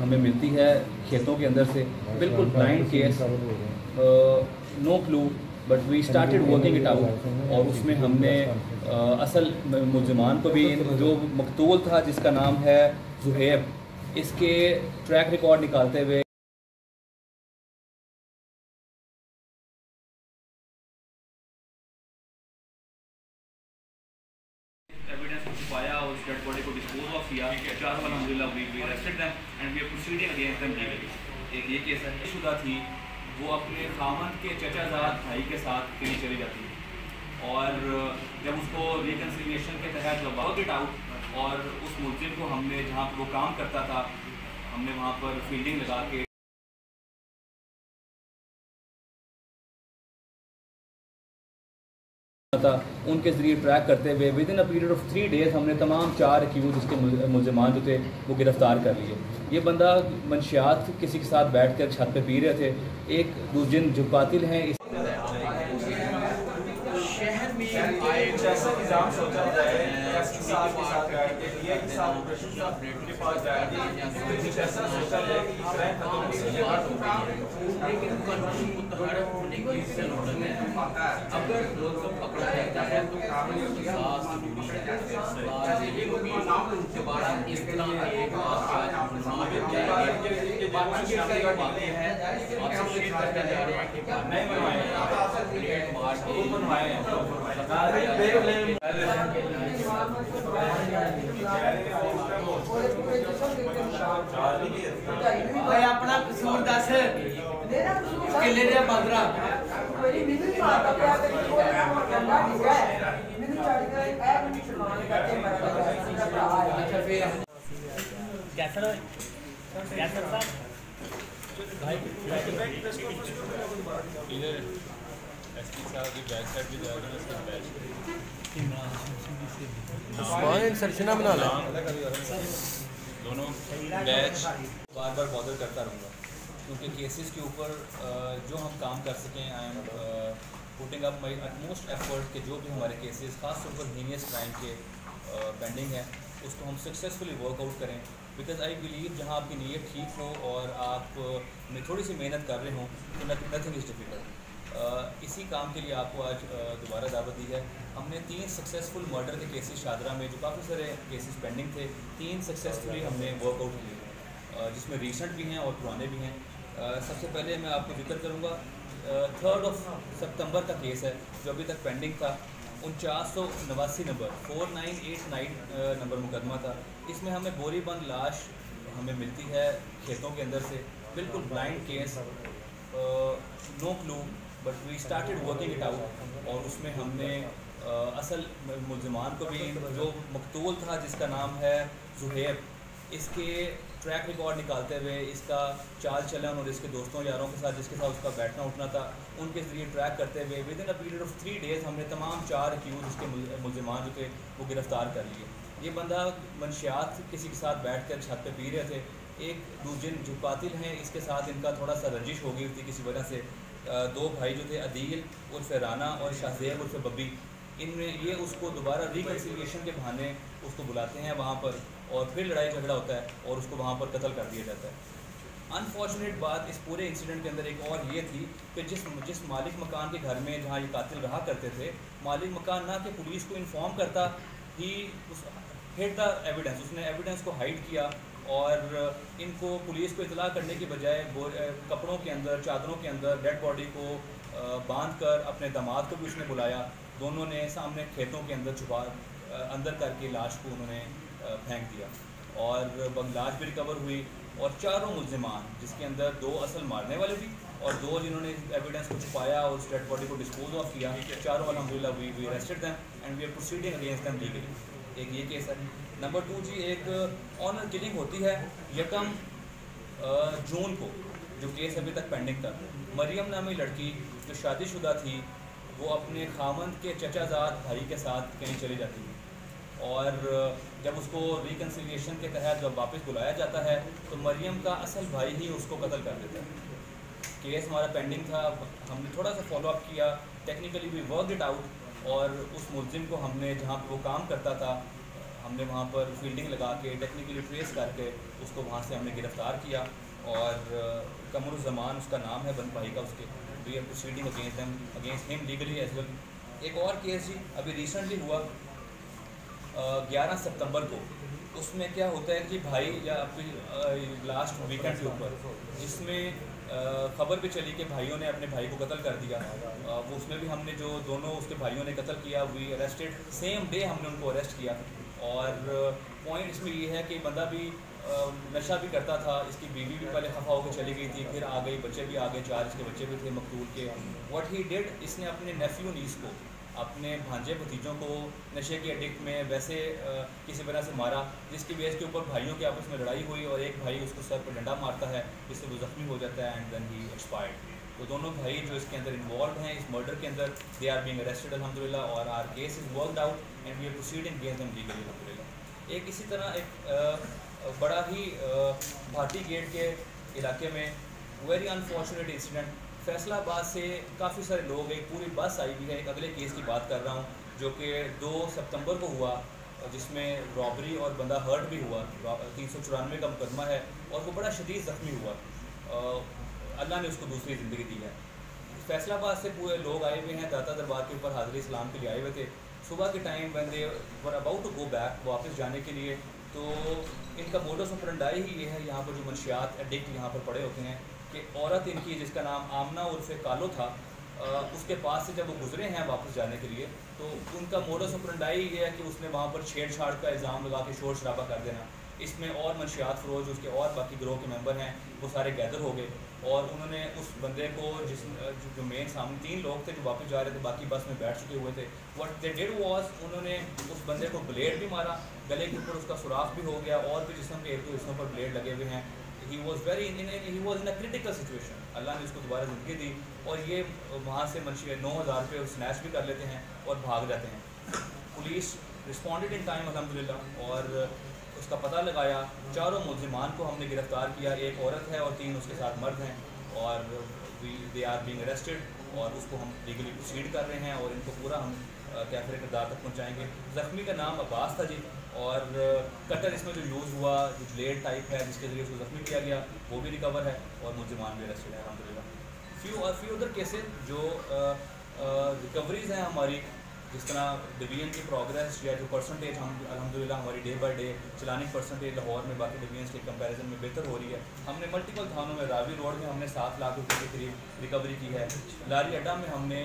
हमें मिलती है खेतों के अंदर से, बिल्कुल blind case, no clue, but we started working it out. और उसमें हमने असल मुल्ज़िमान को भी, जो मकतूल था जिसका नाम है ज़ुहैब, इसके ट्रैक रिकॉर्ड निकालते हुए एविडेंस को छुपाया और उस डेड बॉडी को डिस्पोज ऑफ किया। चारों अल्हम्दुलिल्लाह we arrested them and we are proceeding against them legally. एक ये केस है, शुदा थी, वो अपने खामन के चचाजाद भाई के साथ कहीं चली जाती है और जब उसको रिकन्सिलिएशन के तहत वर्क इट आउट और उस मुल्ज़िम को हमने, जहाँ पर वो काम करता था, हमने वहाँ पर फील्डिंग लगा के था, उनके ज़रिए ट्रैक करते हुए with in a period of 3 days हमने तमाम 4 एक्यूज इसके मुल्ज़िमान जो थे वो गिरफ़्तार कर लिए। ये बंदा मंशियात किसी के साथ बैठ कर छत पे पी रहे थे। एक जिन जो कातिल हैं इस शहर में आए जैसा निज़ाम सोचा जाए, साथ के साथ बैठ के लिए के साथ के पास जाए, जैसा सोचा जाए कि क्राइम खत्म हो, लेकिन कानून मुतहर्रिक होने की ज़रूरत है। अगर लोग पकड़ा जाता है तो कानून की साथ जरूरी है और ये दोबारा इस तरह के बातें हैं आप शेयर करते जा रहे हैं कि नहीं बनवाए हैं अपना कसूर दस किले दे बंदरा इंसर्शन बना लो दोनों बैच बार बार बॉदर करता रहूँगा क्योंकि केसेस के ऊपर जो हम काम कर सकें। I am putting up my utmost effort कि जो भी हमारे केसेस खास तौर पर हीनियस क्राइम के पेंडिंग है उसको हम सक्सेसफुली वर्कआउट करें। बिकॉज आई बिलीव जहाँ आपकी नीयत ठीक हो और आप थोड़ी सी मेहनत कर रहे हों तो नथिंग इज़ डिफ़िकल्ट। इसी काम के लिए आपको आज दोबारा दावत दी है। हमने 3 सक्सेसफुल मर्डर के केसेस शादरा में, जो काफ़ी सारे केसेस पेंडिंग थे, 3 सक्सेसफुली हमने वर्कआउट किए जिसमें रीसेंट भी हैं और पुराने भी हैं। सबसे पहले मैं आपको जिक्र करूँगा 3 सितंबर का केस है जो अभी तक पेंडिंग था। 4989 नंबर 4989 नंबर मुकदमा था। इसमें हमें बोरीबंद लाश हमें मिलती है खेतों के अंदर से, बिल्कुल blind case, no clue, but we started working it out. और उसमें हमने असल मुल्ज़िमान को भी, जो मकतूल था जिसका नाम है ज़ुहैब, इसके ट्रैक रिकॉर्ड निकालते हुए, इसका चाल चलन और इसके दोस्तों यारों के साथ जिसके साथ उसका बैठना उठना था, उनके ज़रिए ट्रैक करते हुए with in a period of 3 days हमने तमाम 4 एक्यूज इसके मुल्ज़िमान जो थे वो गिरफ़्तार कर लिए। ये बंदा मंशियात किसी के साथ बैठ कर छत पे पी रहे थे। एक जिन जो कातिल हैं इसके साथ इनका थोड़ा सा रंजिश हो गई थी किसी वजह से। 2 भाई जो थे, अदील उर्फ़ राना और शाहज़ेब उर्फ़ बब्बी, इनमें ये उसको दोबारा रिकन्सिलिएशन के बहाने उसको बुलाते हैं वहाँ पर और फिर लड़ाई झगड़ा होता है और उसको वहाँ पर कत्ल कर दिया जाता है। अनफॉर्चुनेट बात इस पूरे इंसिडेंट के अंदर एक और ये थी कि जिस मालिक मकान के घर में जहाँ ये कातिल रहा करते थे, मालिक मकान ना कि पुलिस को इन्फॉर्म करता ही हिड द एविडेंस, उसने एविडेंस को हाइड किया और इनको पुलिस को इतला करने की बजाय कपड़ों के अंदर, चादरों के अंदर डेड बॉडी को बांध कर अपने दामाद को भी उसने बुलाया। दोनों ने सामने खेतों के अंदर अंदर करके लाश को उन्होंने फेंक दिया और लाश भी रिकवर हुई। और चारों मुल्ज़िमान, जिसके अंदर 2 असल मारने वाले भी और 2 जिन्होंने एविडेंस को छुपाया और उस डेड बॉडी को डिस्पोज ऑफ किया, चारों अल्हम्दुलिल्लाह we arrested them and we are proceeding against them legally. एक ये केस है। नंबर 2 जी, एक ऑनर किलिंग होती है 1 जून को, जो केस अभी तक पेंडिंग था। मरियम नामी लड़की जो शादीशुदा थी, वो अपने खामंद के चचाजाद भाई के साथ कहीं चली जाती है और जब उसको रिकन्सिलिएशन के तहत जब वापस बुलाया जाता है तो मरियम का असल भाई ही उसको कत्ल कर देता है। केस हमारा पेंडिंग था, हमने थोड़ा सा फॉलोअप किया, technically we work it out और उस मुल्ज़िम को हमने, जहाँ पर वो काम करता था, हमने वहाँ पर फील्डिंग लगा के टेक्निकली ट्रेस करके उसको वहाँ से हमने गिरफ़्तार किया और कमरुज़्ज़मान उसका नाम है बंद भाई का उसके, we are proceeding against him legally as well. एक और केस जी अभी रिसेंटली हुआ 11 सितंबर को, उसमें क्या होता है कि भाई या फिर लास्ट वीकेंड के ऊपर जिसमें ख़बर भी चली कि भाइयों ने अपने भाई को कत्ल कर दिया, वो उसमें भी हमने जो दोनों उसके भाइयों ने कत्ल किया वी अरेस्टेड सेम डे, हमने उनको अरेस्ट किया। और पॉइंट इसमें ये है कि बंदा भी नशा भी करता था, इसकी बीवी भी पहले खफा होकर चली गई थी, फिर आ गई, बच्चे भी आ गए, 4 इसके बच्चे भी थे मकतूल के। व्हाट ही डिड, इसने अपने नेफ्यू नीस को, अपने भांजे भतीजों को नशे के एडिक्ट में वैसे किसी वजह से मारा, जिसकी बेस के ऊपर भाइयों के आपस में लड़ाई हुई और एक भाई उसको सर पर डंडा मारता है, जिससे वो ज़ख्मी हो जाता है एंड देन ही एक्सपायर्ड। तो दोनों भाई जो इसके अंदर इन्वॉल्व हैं इस मर्डर के अंदर, दे आर बीइंग अरेस्टेड अल्हम्दुलिल्लाह और our case is worked out and we are proceeding against them legally अल्हम्दुलिल्लाह। एक इसी तरह एक बड़ा ही भाटी गेट के इलाके में वेरी अनफॉर्चुनेट इंसिडेंट, फैसलाबाद से काफ़ी सारे लोग, एक पूरी बस आई हुई है, एक अगले केस की बात कर रहा हूँ जो कि 2 सितंबर को हुआ, जिसमें रॉबरी और बंदा हर्ट भी हुआ, 394 का मुकदमा है और वो बड़ा शदीद ज़ख्मी हुआ, अल्लाह ने उसको दूसरी ज़िंदगी दी है। फैसलाबाद से पूरे लोग आए हुए हैं, दाता दरबार के ऊपर हाज़िरी इस्लाम के लिए आए हुए थे। सुबह के time when they were about to go back, वापस जाने के लिए, तो इनका मोडस ऑपरेंडाई ही ये है, यहाँ पर जो मंशियात एडिक्ट यहाँ पर पड़े होते हैं कि औरत इनकी जिसका नाम आमना उर्फ़े कालो था, उसके पास से जब वो गुजरे हैं वापस जाने के लिए, तो उनका मोडस ऑपरेंडाई ये है कि उसने वहाँ पर छेड़छाड़ का इल्ज़ाम लगा के शोर शराबा कर देना। इसमें और मंशियात फरोज उसके और बाकी ग्रोह के मेंबर हैं वो सारे गैदर हो गए और उन्होंने उस बंदे को जो मेन सामने 3 लोग थे जो वापस जा रहे थे, बाकी बस में बैठ चुके हुए थे, व्हाट दे डिड वाज उन्होंने उस बंदे को ब्लेड भी मारा, गले के ऊपर उसका सुराख भी हो गया और भी जिस्म के 1-2 हिस्सों पर ब्लेड लगे हुए हैं। He was in a critical situation, Allah ने उसको दोबारा ज़िंदगी दी और ये वहाँ से मंशी 9,000 रुपये स्नैच भी कर लेते हैं और भाग जाते हैं। पुलिस रिस्पॉन्डेड इन टाइम अल्हम्दुलिल्लाह और उसका पता लगाया, 4 मुलजिमान को हमने गिरफ़्तार किया, एक औरत है और 3 उसके साथ मर्द हैं और दे आर बीइंग अरेस्टेड और उसको हम लीगली प्रोसीड कर रहे हैं और इनको पूरा हम कैफरे किरदार तक पहुँचाएँगे। ज़ख्मी का नाम अब्बास था जी और कटर इसमें जो यूज़ हुआ जो ब्लेड टाइप है जिसके ज़रिए उसको ज़ख्मी किया गया वो भी रिकवर है और मुलजिमान भी अरेस्टेड है अल्हम्दुलिल्लाह। फ्यू अदर केसेस जो रिकवरीज़ हैं हमारी, जिस तरह डिवीजन की प्रोग्रेस या जो परसेंटेज हम अल्हम्दुलिल्लाह हमारी डे बाय डे चलानी परसेंटेज लाहौर में बाकी डिवीजन के कंपैरिजन में बेहतर हो रही है। हमने मल्टीपल थानों में, रावी रोड में हमने 7 लाख रुपये के करीब रिकवरी की है, लारी अड्डा में हमने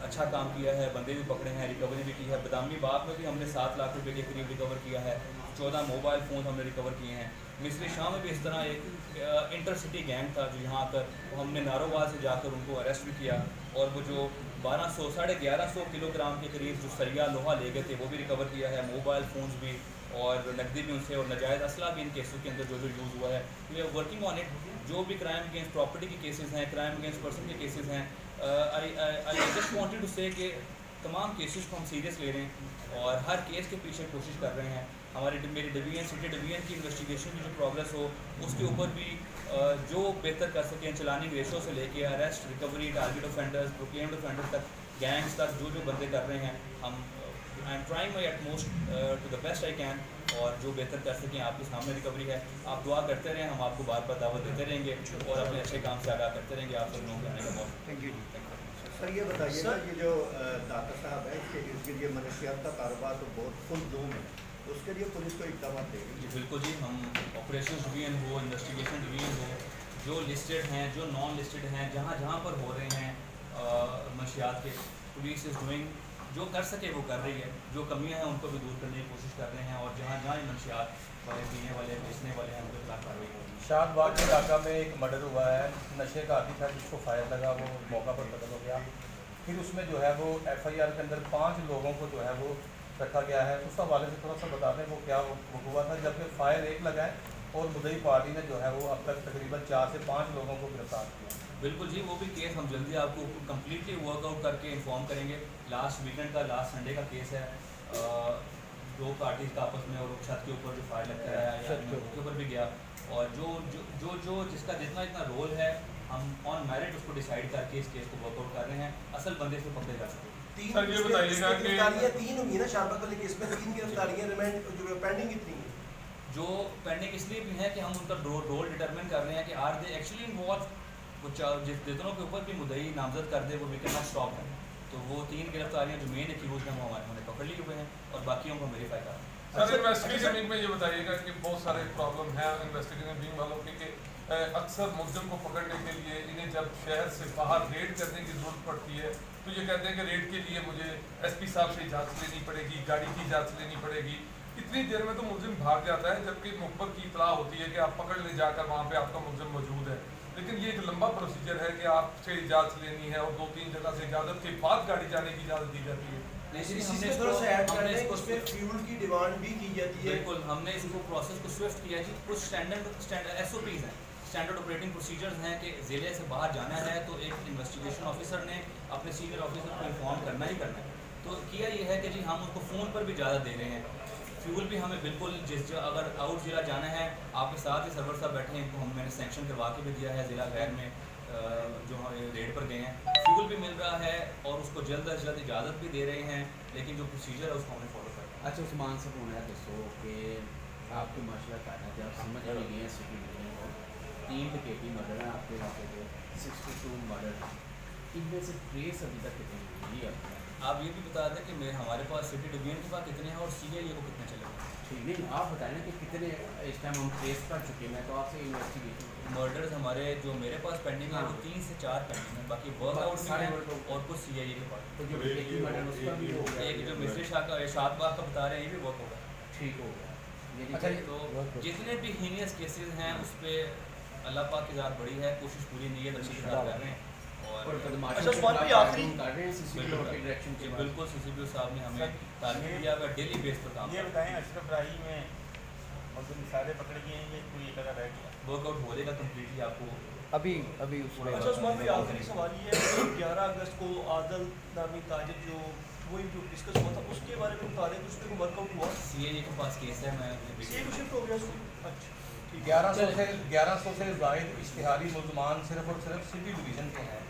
अच्छा काम किया है, बंदे भी पकड़े हैं, रिकवरी भी की है, बदामी बाग में भी हमने 7 लाख रुपये के करीब रिकवर किया है, 14 मोबाइल फ़ोन हमने रिकवर किए हैं। मिस्री शाह में भी इस तरह एक इंटरसिटी गैंग था जो यहाँ आकर हमने नारोवाल से जाकर उनको अरेस्ट भी किया और वो जो 1200 साढ़े 1100 किलोग्राम के करीब जो सरिया लोहा ले गए थे वो भी रिकवर किया है, मोबाइल फ़ोन्स भी और नकदी भी उनसे और नाजायज़ असला भी इन केसों के अंदर जो यूज़ हुआ है। We are working on it. जो भी क्राइम अगेंस्ट प्रॉपर्टी के केसेस हैं, क्राइम अगेंस्ट पर्सन के केसेस हैं, आई जस्ट वांटेड टू से कि तमाम केसेस को हम सीरियस ले रहे हैं और हर केस के पीछे कोशिश कर रहे हैं। मेरी डिवीजन सिटी डिवीजन की इन्वेस्टिगेशन की जो प्रोग्रेस हो उसके ऊपर भी जो बेहतर कर सकें, चलानिंग रेशो से लेके arrest, recovery, target offenders, proclaimed offenders तक, गैंग्स तक जो बंदे कर रहे हैं, हम I am trying my utmost to the best I can और जो बेहतर कर सकें आपके सामने रिकवरी है। आप दुआ करते रहें, हम आपको बार बार दावत देते रहेंगे और अपने अच्छे काम से आगाह करते रहेंगे। आप सब लोगों को आने का मौका। Thank you ji. सर ये बताइए ना, ये जो दाता साहब है इसके इर्द गिर्द ये मनशियात का कारोबार तो बहुत फुल जूम है, तो उसके लिए पुलिस को इकदाम देगी? जी बिल्कुल जी, हम ऑपरेशन डिवीजन हो, इन्वेस्टिगेशन डिवीजन हो, जो लिस्टेड हैं, जो नॉन लिस्टेड हैं, जहाँ जहाँ पर हो रहे हैं मंशियात के, पुलिस इज़ डूइंग, जो कर सके वो कर रही है, जो कमियां हैं उनको भी दूर करने की कोशिश कर रहे हैं और जहाँ जहाँ मंशियात वाले, पीने वाले, बेचने वाले हैं उनके खिलाफ कार्रवाई होगी। शाहबाग के इलाका में एक मर्डर हुआ है, नशे का आदमी था जिसको फायर लगा, वो मौका पर कत्ल हो गया। फिर उसमें जो है वो FIR के अंदर 5 लोगों को जो है वो रखा गया है। उस हवाले से थोड़ा सा बता दें वो क्या हुआ था, जबकि फायर 1 लगा है और मुद्दई पार्टी ने जो है वो अब तक तकरीबन 4 से 5 लोगों को गिरफ्तार किया। बिल्कुल जी, वो भी केस हम जल्दी आपको कम्प्लीटली वर्कआउट करके इन्फॉर्म करेंगे। लास्ट वीकेंड का, लास्ट संडे का केस है, 2 पार्टीज का आपस में और छत के ऊपर जो फायर लगता है या उसके ऊपर भी गया और जो जिसका जितना रोल है हम ऑन मेरिट उसको डिसाइड करके इस केस को वर्कआउट कर रहे हैं, असल बंदे से पकड़े जा सके। सर ये बताइएगा कि गिरफ्तारियां 3 हुई ना शाबा को लेके, इसमें 3 गिरफ्तारियां रिमांड जो पेंडिंग कितनी है? जो पेंडिंग इसलिए भी है कि हम उनका रोल डिटरमिन कर रहे हैं कि आर दे एक्चुअली इन्वॉल्व, कुछ जितनों के ऊपर भी मुद्दई नामजद कर दे वो वी कैन नॉट स्टॉप है। तो वो 3 गिरफ्तारियां जो मेन एक्यूज हैं वो हमारे पकड़ लिए हुए हैं और बाकियों को वेरीफाई कर रहे हैं। सर इन्वेस्टिगेशन विंग में ये बताइएगा कि बहुत सारे प्रॉब्लम है इन्वेस्टिगेशन विंग वालों की कि अक्सर मुलजिम को पकड़ने के लिए इन्हें जब शहर से बाहर रेड करने की ज़रूरत पड़ती है तो ये कहते हैं कि रेड के लिए मुझे एसपी साहब से इजाज़त लेनी पड़ेगी, गाड़ी की इजाज़त लेनी पड़ेगी। इतनी देर में तो मुलजिम भाग जाता है, जबकि मुखबर की इतला होती है कि आप पकड़ ले जाकर वहाँ पे आपका मुलजिम मौजूद है। लेकिन ये एक लंबा प्रोसीजर है कि आपसे इजाज़त लेनी है और 2-3 जगह से इजाज़त के बाद गाड़ी जाने की इजाज़त दी जाती है। बिल्कुल हमने इसको प्रोसेस को स्विफ्ट किया जी। कुछ स्टैंडर्ड SOPs हैं, स्टैंडर्ड ऑपरेटिंग प्रोसीजर्स हैं कि ज़िले से बाहर जाना है तो एक इन्वेस्टिगेशन ऑफिसर ने अपने सीनियर ऑफिसर को इन्फॉर्म करना ही करना है। तो किया ये है कि जी हम उसको फ़ोन पर भी ज़्यादा दे रहे हैं। फ्यूल भी हमें बिल्कुल अगर आउट ज़िला जाना है, आपके साथ ही सर्वर साहब बैठे हैं, इनको मैंने सैंक्शन करवा के भी दिया है ज़िला गैर में जो हम रेड पर गए हैं। फ्यूल भी मिल रहा है और उसको जल्द अज जल्द इजाज़त भी दे रहे हैं, लेकिन जो प्रोसीजर है उसको हमें फॉलो करना है। अच्छा उस्मान से पूछना है दोस्तों कि आपकी माशा करना जब समझ में गए हैं सिटी डिवीजन को 3 डकैती मर्डर हैं आपके इलाके के, 62 मर्डर, इनमें से ट्रेस अभी तक कितने हुई है? आप ये भी बता दें कि हमारे पास सिटी डिवीजन के पास कितने हैं और CIA को कितने चले गए? ठीक नहीं, आप बताएं ना कि कितने इस टाइम हम ट्रेस कर चुके हैं। मैं तो आपसे इन्वेस्टिगेशन मर्डर्स हमारे जो मेरे पास पेंडिंग है वो 3 से 4 पेंडिंग है, बाकी वर्कआउट भी है और कुछ CIA के पास। तो जो डकैती मर्डर उसका भी हो गया, एक जो मिस्ट्री शाह का शाद बाग का बता रहे हैं ये भी वर्क होगा। ठीक हो गया। अच्छा, तो जितने भी हीनियस केसेस हैं उस पर अल्लाह पाक की ज़ात बड़ी है, कोशिश पूरी नीयत अच्छी कर रहे हैं। और अच्छा उस्मान भाई आखिरी कर रहे हैं CCTV डायरेक्शन के बिल्कुल CCTV साहब ने हमें तालीम दिया हुआ डेली बेस पर काम। ये बताएं अशरफ राही में मतलब सारे पकड़ गए हैं, ये कोई एक रह गया वर्कआउट हो जाएगा कम्प्लीटली आपको अभी उसमें। अच्छा उस्मान भाई आखिरी सवाल ये है, 11 अगस्त को आदल नामी ताजिर जो वही जो डिस्कस हुआ था उसके बारे में बता दें, उस पर वर्कआउट हुआ? CIA के पास केस है, मैं CIA को शिफ्ट हो गया उसको। अच्छा 1100 से ज़ायद इश्तिहारी मुल्ज़मान सिर्फ और सिर्फ सिटी डिवीज़न के हैं।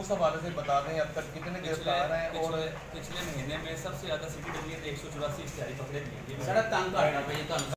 उस हवाले से बता दें अब तक कितने गिरफ्तार हैं। और पिछले महीने में सबसे ज़्यादा सिटी डिवीजन 184 इश्तिहारी पकड़े गए। सड़क तंग करना